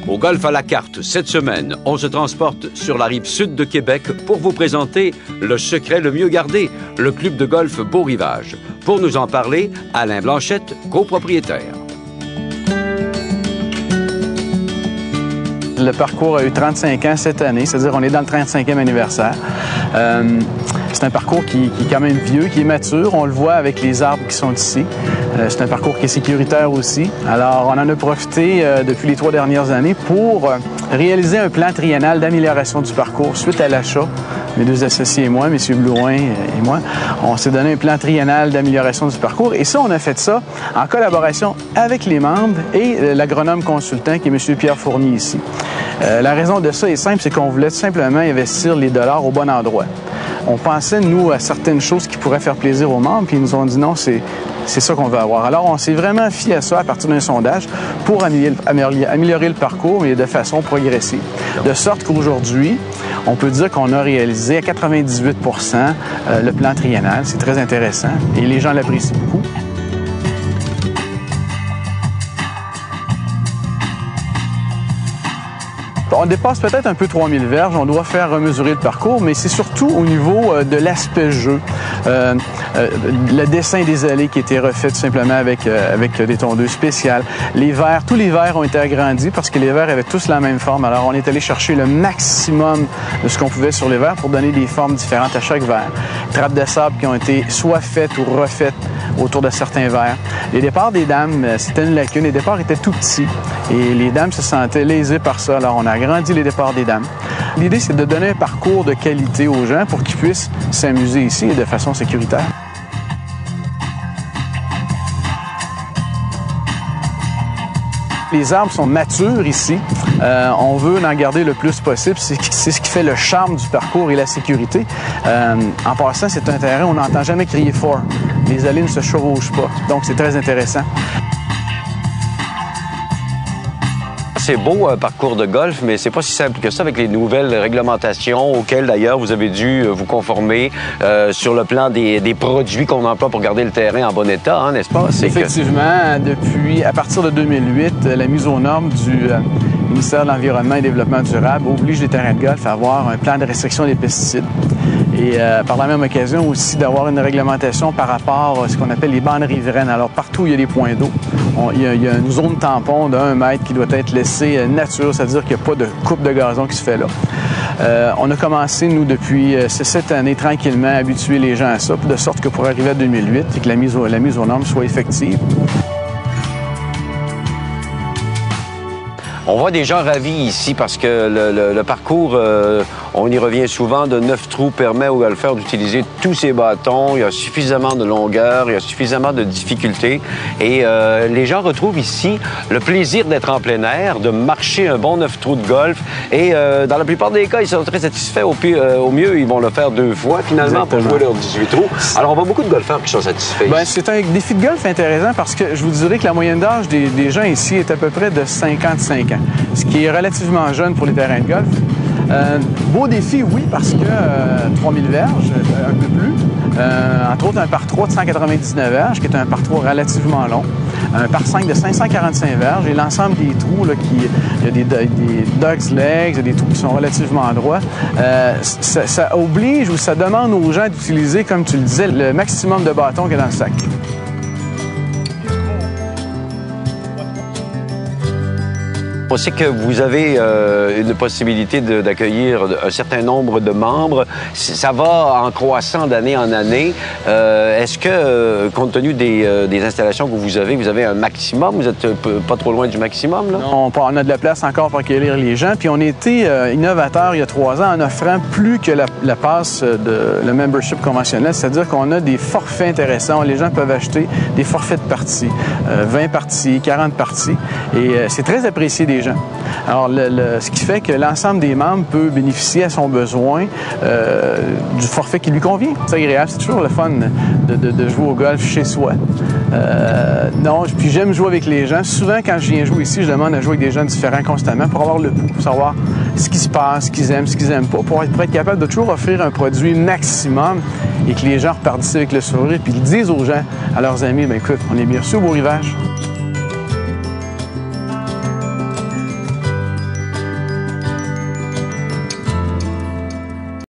Au Golf à la carte, cette semaine, on se transporte sur la rive sud de Québec pour vous présenter le secret le mieux gardé, le club de golf Beau Rivage. Pour nous en parler, Alain Blanchette, copropriétaire. Le parcours a eu 35 ans cette année, c'est-à-dire on est dans le 35e anniversaire. C'est un parcours qui est quand même vieux, qui est mature. On le voit avec les arbres qui sont ici. C'est un parcours qui est sécuritaire aussi. Alors, on en a profité depuis les 3 dernières années pour réaliser un plan triennal d'amélioration du parcours suite à l'achat. Mes 2 associés et moi, M. Blouin et moi, on s'est donné un plan triennal d'amélioration du parcours. Et ça, on a fait ça en collaboration avec les membres et l'agronome consultant qui est M. Pierre Fournier ici. La raison de ça est simple, c'est qu'on voulait tout simplement investir les dollars au bon endroit. On pensait, nous, à certaines choses qui pourraient faire plaisir aux membres, puis ils nous ont dit non, c'est ça qu'on veut avoir. Alors, on s'est vraiment fié à ça à partir d'un sondage pour améliorer le parcours, mais de façon progressive. De sorte qu'aujourd'hui, on peut dire qu'on a réalisé à 98 % le plan triennal. C'est très intéressant et les gens l'apprécient beaucoup. On dépasse peut-être un peu 3000 verges, on doit faire remesurer le parcours, mais c'est surtout au niveau de l'aspect jeu. Le dessin des allées qui a été refait tout simplement avec des tondeuses spéciales. Les verres, tous les verres ont été agrandis parce que les verres avaient tous la même forme. Alors on est allé chercher le maximum de ce qu'on pouvait sur les verres pour donner des formes différentes à chaque verre. Trappes de sable qui ont été soit faites ou refaites autour de certains verres. Les départs des dames, c'était une lacune. Les départs étaient tout petits et les dames se sentaient lésées par ça. Alors on a agrandi les départs des dames. L'idée, c'est de donner un parcours de qualité aux gens pour qu'ils puissent s'amuser ici et de façon sécuritaire. Les arbres sont matures ici. On veut en garder le plus possible. C'est ce qui fait le charme du parcours et la sécurité. En passant, c'est un terrain où on n'entend jamais crier fort. Les allées ne se chevauchent pas. Donc, c'est très intéressant. C'est beau, un parcours de golf, mais c'est pas si simple que ça avec les nouvelles réglementations auxquelles, d'ailleurs, vous avez dû vous conformer sur le plan des produits qu'on emploie pour garder le terrain en bon état, hein, n'est-ce pas? Effectivement, à partir de 2008, la mise aux normes du ministère de l'Environnement et du Développement durable oblige les terrains de golf à avoir un plan de restriction des pesticides. Et par la même occasion aussi d'avoir une réglementation par rapport à ce qu'on appelle les bandes riveraines. Alors partout où il y a des points d'eau, il y a une zone tampon de 1 mètre qui doit être laissée nature, c'est-à-dire qu'il n'y a pas de coupe de gazon qui se fait là. On a commencé, nous, depuis cette année, tranquillement, à habituer les gens à ça, de sorte que pour arriver à 2008, et que la mise aux normes soit effective. On voit des gens ravis ici parce que le parcours, on y revient souvent, de 9 trous permet aux golfeurs d'utiliser tous ces bâtons. Il y a suffisamment de longueur, il y a suffisamment de difficultés. Et les gens retrouvent ici le plaisir d'être en plein air, de marcher un bon 9 trous de golf. Et dans la plupart des cas, ils sont très satisfaits. Au mieux, ils vont le faire 2 fois, finalement, pour jouer leurs 18 trous. Alors, on voit beaucoup de golfeurs qui sont satisfaits. Bien, c'est un défi de golf intéressant parce que je vous dirais que la moyenne d'âge des gens ici est à peu près de 55 ans. Ce qui est relativement jeune pour les terrains de golf. Beau défi, oui, parce que 3000 verges, un peu plus. Entre autres, un par 3 de 199 verges, qui est un par 3 relativement long. Un par 5 de 545 verges et l'ensemble des trous, là, il y a des dog's legs, il y a des trous qui sont relativement droits. Ça oblige ou ça demande aux gens d'utiliser, comme tu le disais, le maximum de bâtons qu'il y a dans le sac. On sait que vous avez une possibilité d'accueillir un certain nombre de membres. Ça va en croissant d'année en année. Est-ce que, compte tenu des installations que vous avez un maximum? Vous n'êtes pas trop loin du maximum, là? Non, on a de la place encore pour accueillir les gens. Puis on a été innovateur il y a 3 ans en offrant plus que la passe le membership conventionnel, c'est-à-dire qu'on a des forfaits intéressants. Les gens peuvent acheter des forfaits de parties, 20 parties, 40 parties. Et c'est très apprécié des gens. Alors, ce qui fait que l'ensemble des membres peut bénéficier à son besoin du forfait qui lui convient. C'est agréable, c'est toujours le fun de jouer au golf chez soi. Non, puis j'aime jouer avec les gens. Souvent, quand je viens jouer ici, je demande à jouer avec des gens différents constamment pour avoir le pouls, pour savoir ce qui se passe, ce qu'ils aiment, ce qu'ils n'aiment pas, pour être capable de toujours offrir un produit maximum et que les gens repartent ici avec le sourire puis ils disent aux gens, à leurs amis, bien écoute, on est bien reçus au Beau Rivage.